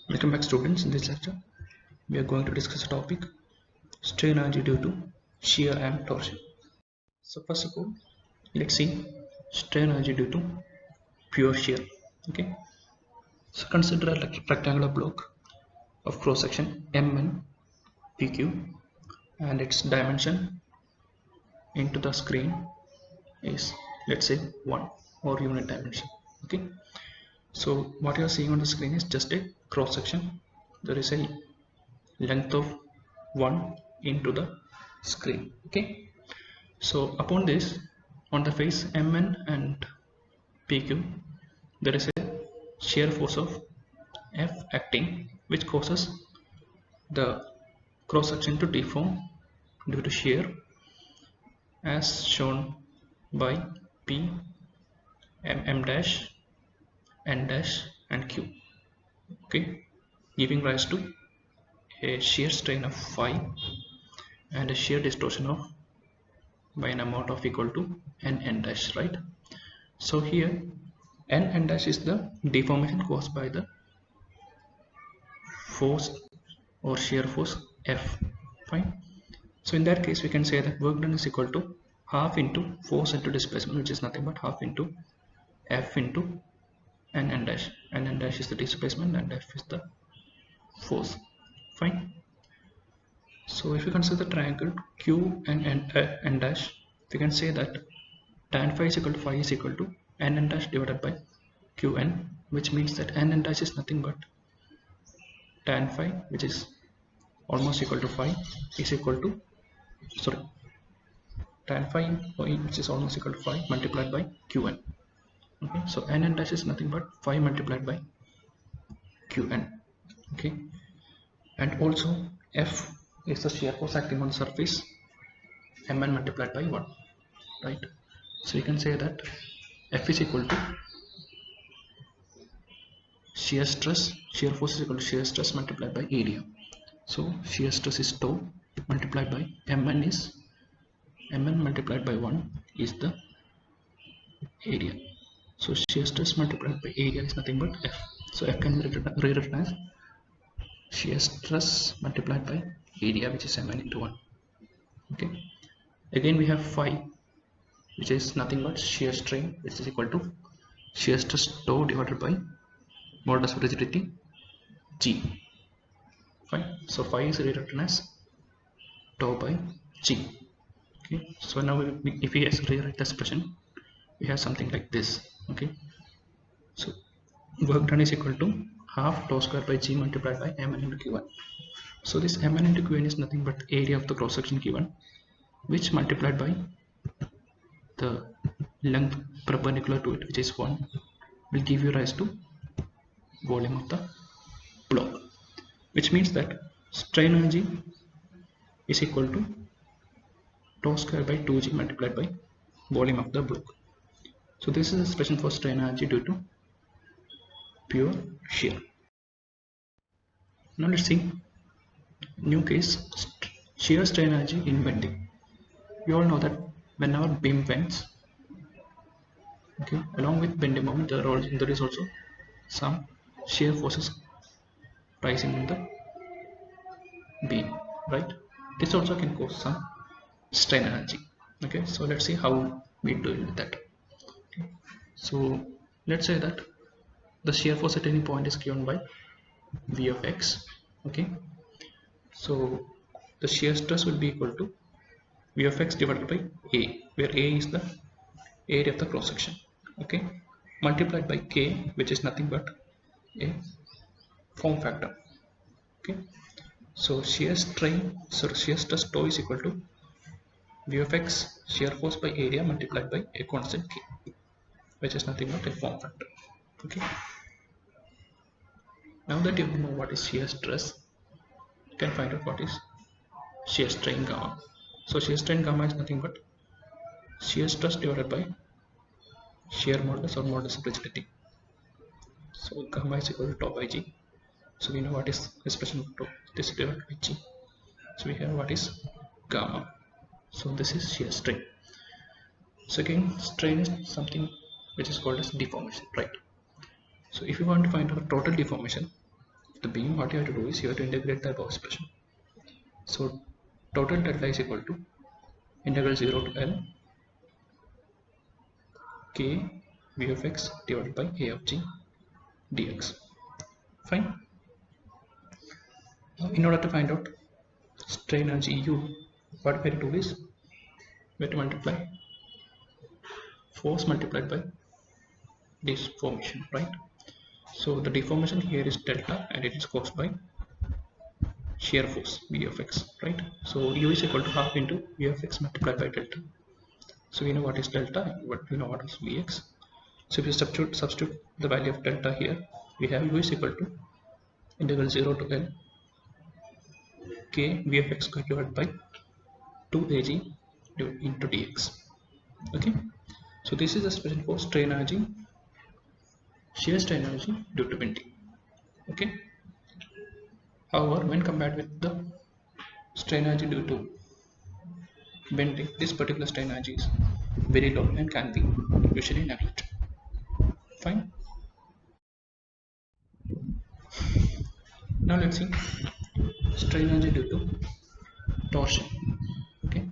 Welcome back, students. In this lecture we are going to discuss a topic: strain energy due to shear and torsion. So first of all, let's see strain energy due to pure shear. Okay, so consider a rectangular block of cross section mn pq, and its dimension into the screen is, let's say, 1 or unit dimension. Okay, so what you are seeing on the screen is just a cross section. There is a length of 1 into the screen. Okay, so upon this, on the face mn and pq, there is a shear force of F acting, which causes the cross section to deform due to shear, as shown by P, M dash, N dash and Q. Okay, giving rise to a shear strain of phi and a shear distortion of by an amount of equal to N dash, right? So here N dash is the deformation caused by the force or shear force F. Fine. So in that case, we can say that work done is equal to half into force into displacement, which is nothing but half into F into N dash. N dash is the displacement and F is the force. Fine. So if you consider the triangle Q and N dash, we can say that tan phi is equal to phi is equal to N dash divided by Qn, which means that N dash is nothing but tan phi, which is almost equal to phi, is equal to, sorry, tan phi, which is almost equal to phi multiplied by Qn. Okay, so N dash is nothing but phi multiplied by Qn. Okay, and also F is the shear force acting on the surface Mn multiplied by 1, right? So you can say that F is equal to shear force is equal to shear stress multiplied by area. So shear stress is tau multiplied by Mn is Mn multiplied by 1 is the area. So shear stress multiplied by area is nothing but F. So F can be rewritten as shear stress multiplied by area, which is Mn into 1. Okay. Again we have phi, which is nothing but shear strain, which is equal to shear stress tau divided by modulus of rigidity G. Fine. So phi is rewritten as tau by G. Okay. So now if we rewrite the expression, we have something like this. Okay. So work done is equal to half tau square by G multiplied by Mn into Q1. So this Mn into Qn is nothing but area of the cross section given, which multiplied by the length perpendicular to it, which is 1, will give you rise to volume of the block, which means that strain energy is equal to tau square by 2G multiplied by volume of the block. So this is the expression for strain energy due to pure shear. Now let's see new case, shear strain energy in bending. You all know that whenever beam bends, okay, along with bending moment, there is also some shear forces rising in the beam, right? This also can cause some strain energy. Okay, so let's see how we deal with that. Okay. So let's say that the shear force at any point is given by V of x. Okay, so the shear stress will be equal to V of x divided by A, where A is the area of the cross section. Okay, multiplied by K, which is nothing but a form factor. Okay, so shear stress tau is equal to V of x shear force by area multiplied by a constant K, which is nothing but a form factor. Okay, now that you know what is shear stress, you can find out what is shear strain gamma. So shear strain gamma is nothing but shear stress divided by shear modulus or modulus of rigidity. So gamma is equal to tau by G. So we know what is expression of tau, this divided by G. So we have what is gamma. So this is shear strain. So again, strain is something which is called as deformation, right? So if you want to find out total deformation, the beam, what you have to do is you have to integrate the above expression. So total delta is equal to integral 0 to L K V of x divided by A of g dx. Fine. Now, in order to find out strain energy U, what we have to do is we have to multiply force multiplied by deformation, right? So the deformation here is delta and it is caused by shear force V of x, right? So U is equal to half into V of x multiplied by delta. So we know what is delta, but we know what is Vx. So if you substitute the value of delta here, we have U is equal to integral 0 to L K V of x divided by 2 Ag into dx. Okay, so this is the expression for strain energy, shear strain energy due to bending. Okay, however, when compared with the strain energy due to bending, this particular strain energy is very low and can be usually neglected. Fine. Now let's see strain energy due to torsion. Okay,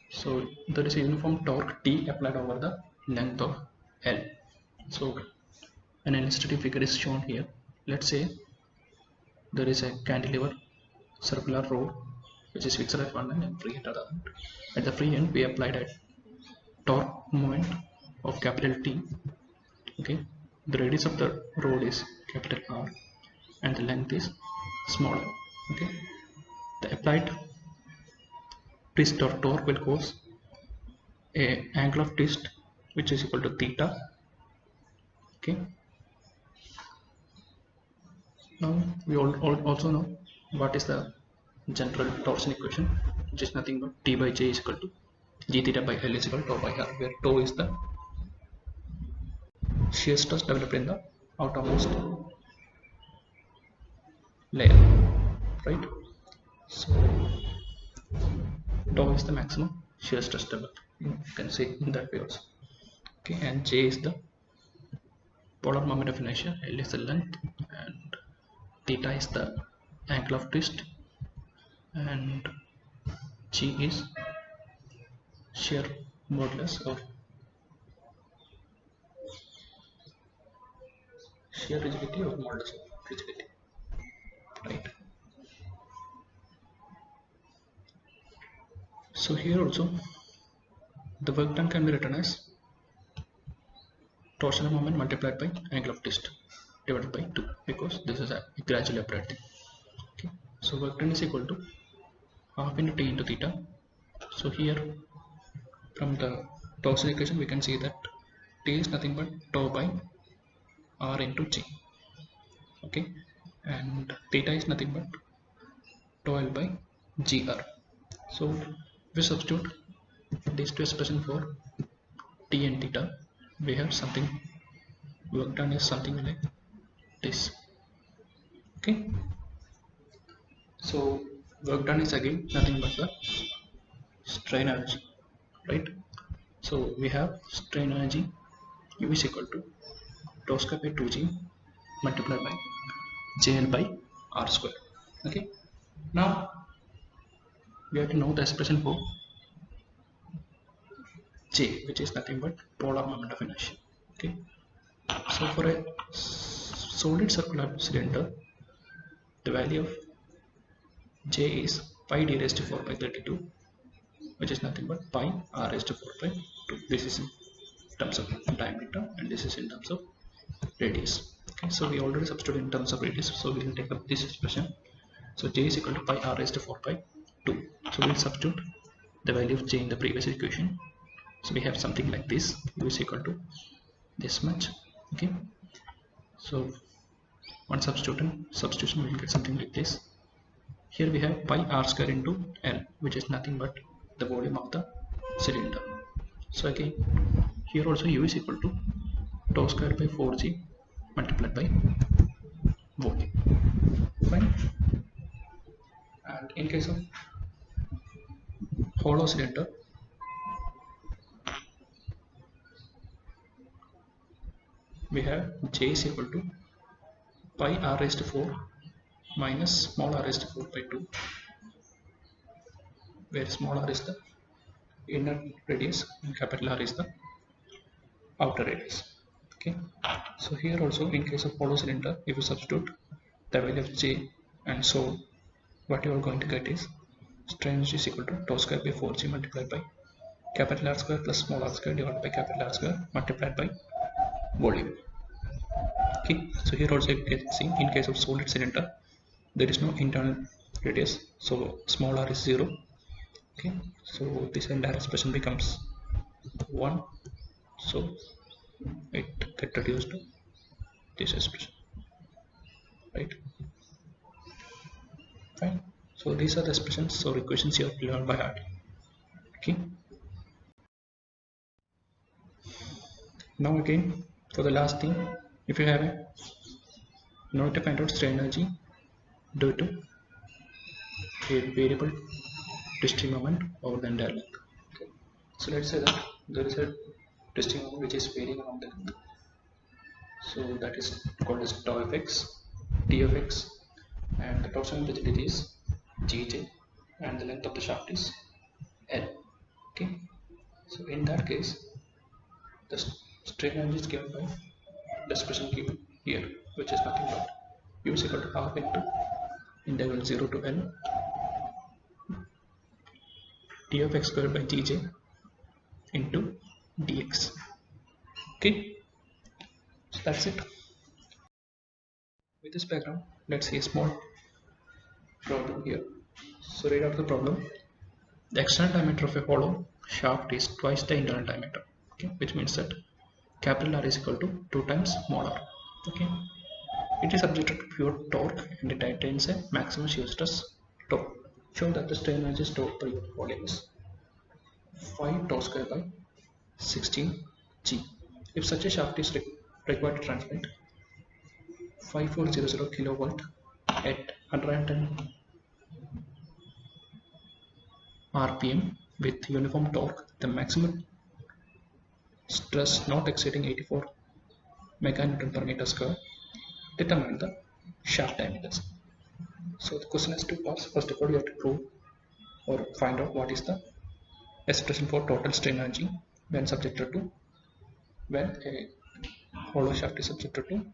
so there is a uniform torque T applied over the length of L. So an illustrative figure is shown here. Let's say there is a cantilever circular rod which is fixed at one end and free at the other end. At the free end we applied a torque moment of capital T. Okay, the radius of the rod is capital R and the length is small r. Okay, the applied twist or torque will cause a angle of twist which is equal to theta. Okay, now we also know what is the general torsion equation, which is nothing but T by J is equal to G theta by L is equal to tau by R, where tau is the shear stress developed in the outermost layer, right? So tau is the maximum shear stress developed, you can say in that way also. Okay, and J is the polar moment of inertia, L is the length, and theta is the angle of twist, and G is shear modulus or shear rigidity or modulus of rigidity, right? So here also the work done can be written as torsional moment multiplied by angle of twist divided by 2, because this is a gradually applied thing. Okay, so work done is equal to half into T into theta. So here from the torsion equation we can see that T is nothing but tau by R into G. Okay, and theta is nothing but tau L by GR. So we substitute these two expressions for T and theta. We have something, work done is something like this. Okay, so work done is again nothing but the strain energy, right? So we have strain energy U is equal to tau square by 2G multiplied by JL by R square. Okay, now we have to know the expression for J, which is nothing but polar moment of inertia. Okay, so for a solid circular cylinder, the value of J is pi d raised to 4 by 32, which is nothing but pi r raised to 4 by 2. This is in terms of diameter and this is in terms of radius. Okay, so we already substituted in terms of radius, so we will take up this expression. So J is equal to pi r raised to 4 by 2. So we will substitute the value of J in the previous equation. So we have something like this, U is equal to this much. Okay, so one substitution we will get something like this. Here we have pi r square into L, which is nothing but the volume of the cylinder. So again here also U is equal to tau square by 4G multiplied by volume. Fine. And in case of hollow cylinder, we have J is equal to pi r raised to 4 minus small r raised to 4 by 2, where small r is the inner radius and capital R is the outer radius. Okay, so here also in case of hollow cylinder, if you substitute the value of J, and so what you are going to get is strain energy is equal to tau square by 4G multiplied by capital R square plus small r square divided by capital R square multiplied by volume. Okay, so here also you can see in case of solid cylinder there is no internal radius, so small r is 0. Okay, so this entire expression becomes 1, so it get reduced to this expression, right? Fine, so these are the expressions or equations you have to learn by heart. Okay, now again for the last thing, if you have a in order to find out strain energy due to a variable twisting moment over the entire length. Okay, so let's say that there is a twisting moment which is varying along the length, so that is called as tau of x, t of x, and the torsion rigidity is gj, and the length of the shaft is l. Okay, so in that case the strain energy is given by the expression given here, which is nothing but u is equal to r into integral 0 to l t of x squared by gj into dx. Okay, so that's it. With this background, let's see a small problem here. So read out the problem. The external diameter of a hollow shaft is twice the internal diameter. Okay, which means that capital R is equal to 2 times small r. Okay, it is subjected to pure torque and it attains a maximum shear stress tau. Show that the strain energy stored per unit volume is 5 tau square by 16 g. If such a shaft is required to transmit 5400 kilowatt at 110 rpm with uniform torque, the maximum stress not exceeding 84 meganewton per meter square, determine the shaft diameters. So the question has two parts. First of all, you have to prove or find out what is the expression for total strain energy when a hollow shaft is subjected to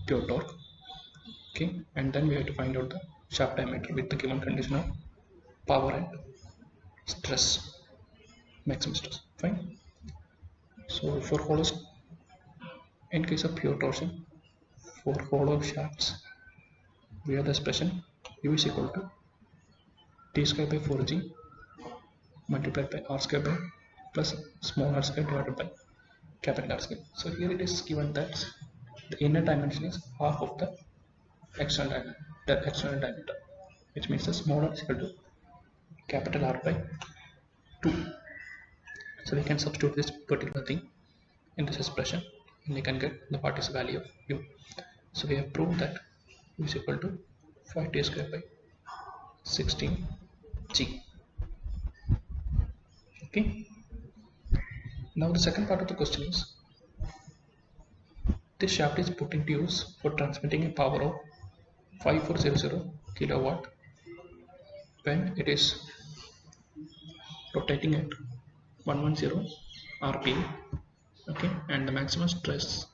pure torque. Okay, and then we have to find out the shaft diameter with the given condition of power and stress, maximum stress. Fine. So for hollows, in case of pure torsion, for hollow shafts we have the expression u is equal to t square by 4g multiplied by r square by plus small r square divided by capital R square. So here it is given that the inner dimension is half of the external diameter, which means the small r is equal to capital R by 2. So we can substitute this particular thing in this expression and we can get the what is the value of u. So we have proved that u is equal to 5t square by 16g. Okay, now the second part of the question is, this shaft is put into use for transmitting a power of 5400 kilowatt when it is rotating at 110 rpm. Okay, and the maximum stress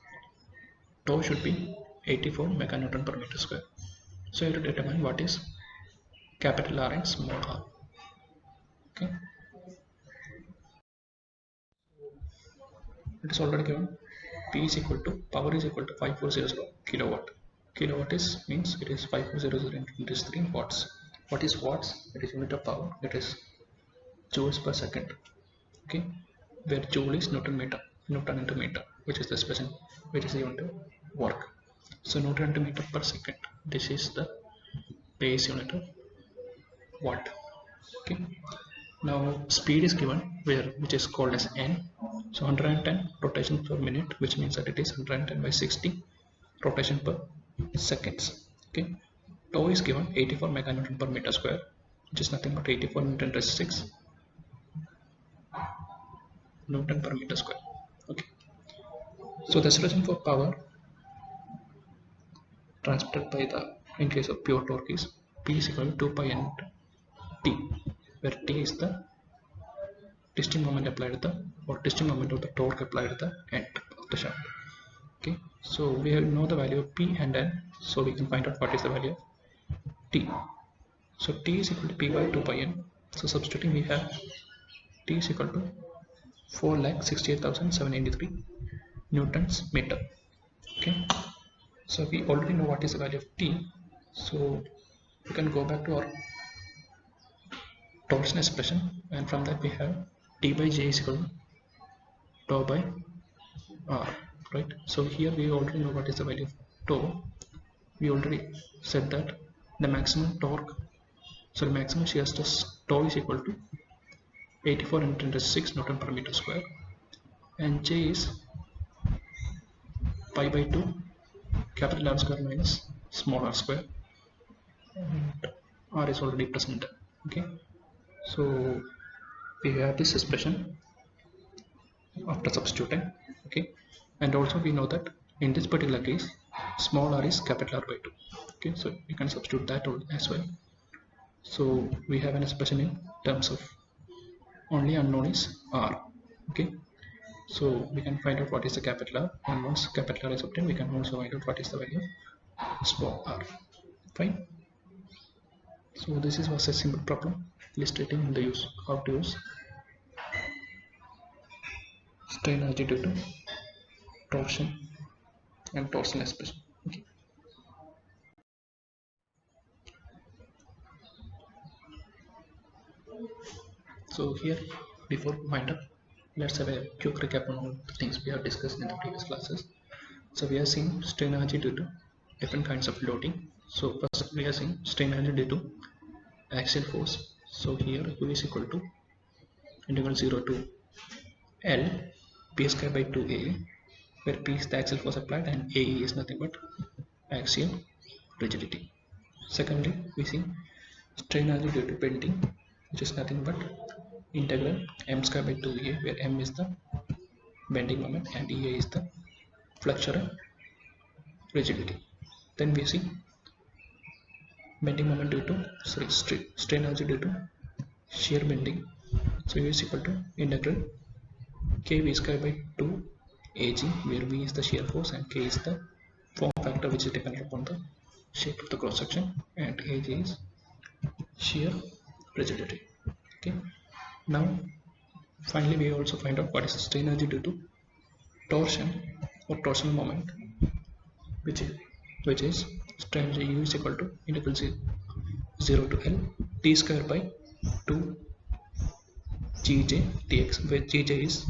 tau should be 84 meganewton per meter square. So you have to determine what is capital R and small r. Okay, it is already given P is equal to power is equal to 5400 kilowatt. Kilowatt is means it is 5400 into 3 watts. What is watts? It is unit of power. It is joules per second. Okay, where joule is Newton into meter, which is the expression which is given to work. So Newton into meter per second. This is the base unit of watt. Okay, now speed is given which is called as n. So 110 rotation per minute, which means that it is 110 by 60 rotation per seconds. Okay, tau is given 84 meganewton per meter square, which is nothing but 84 into 10 raised to 6 Newton per meter square. Okay, so the expression for power transmitted by the, in case of pure torque, is P is equal to 2 pi n T, where T is the twisting moment applied at the, or twisting moment of the torque applied at the end of the shaft. Okay, so we know the value of P and N, so we can find out what is the value of T. So T is equal to P by 2 pi n. So substituting, we have T is equal to 4,68,783 newtons meter. Okay, so we already know what is the value of T, so we can go back to our torsion expression, and from that we have T by J is equal to tau by R, right? So here we already know what is the value of tau. We already said that the maximum torque, sorry, maximum shear stress tau is equal to 84 × 10⁶ Newton per meter square, and J is pi by 2 capital R square minus small r square, and R is already present. Okay, so we have this expression after substituting. Okay, and also we know that in this particular case small r is capital R by 2. Okay, so we can substitute that as well. So we have an expression in terms of only unknown is R. Okay, so we can find out what is the capital R, and once capital R is obtained, we can also find out what is the value of small r. Fine. So this was a simple problem illustrating the use, how to use strain energy due to torsion and torsion expression. Okay. So here, before we wind up, let's have a quick recap on all the things we have discussed in the previous classes. So we are seeing strain energy due to different kinds of loading. So first we are seeing strain energy due to axial force. So here U is equal to integral 0 to L P square by 2A, where P is the axial force applied and AE is nothing but axial rigidity. Secondly, we see strain energy due to bending, which is nothing but integral m square by 2A, where m is the bending moment and EA is the flexural rigidity. Then we see bending moment due to, sorry, strain energy due to shear bending. So U is equal to integral kV square by 2 Ag, where V is the shear force and K is the form factor which is dependent upon the shape of the cross section, and Ag is shear rigidity. Okay, now finally we also find out what is the strain energy due to torsion or torsional moment, which is strain energy U is equal to integral 0 to L T square by 2 Gj dx, where Gj is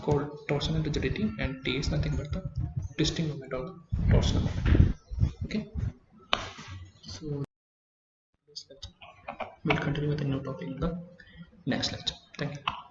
called torsional rigidity and T is nothing but the twisting moment or the torsional moment. Okay, so this lecture we'll continue with a new topic in the next lecture. Thank you.